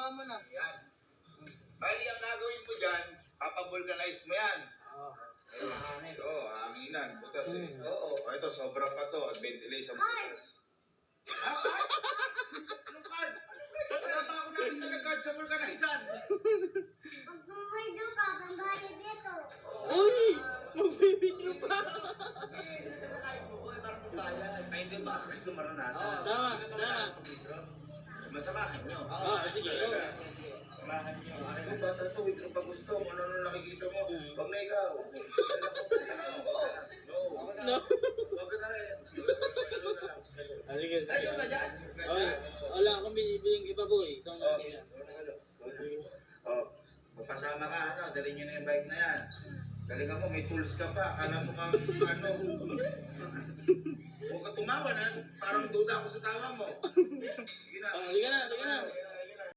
Hawakan mo na. Yan. Bali, ang gagawin mo dyan, papavulcanize mo yan. Oo, hanginan. Butas eh. Oo. O, ito, sobra pa to. At ventilate sa butas. Card? Anong card? Wala pa ako nakita na card sa vulcanizan. Pag bumidyo ka, pambayad dito. Uy! Magbibidyo pa. Ay, hindi ba ako gusto maranasan? Tama, tama. Masamahan nyo. Sige. Samahan nyo. Kung bata to, withdraw pa gusto. Ano nakikita mo? Pag na ikaw. No. Huwag ka na rin. Sige. Ay, ka dyan. Wala akong binibiling iba boy. Itong Magpasama ka, ano, dali nyo na yung bike na yan. Galingan mo, may tools ka pa. Alam mo kang, ano, huwag ka tumawa na, parang duda ako sa tawa mo. Sige na. Halika na.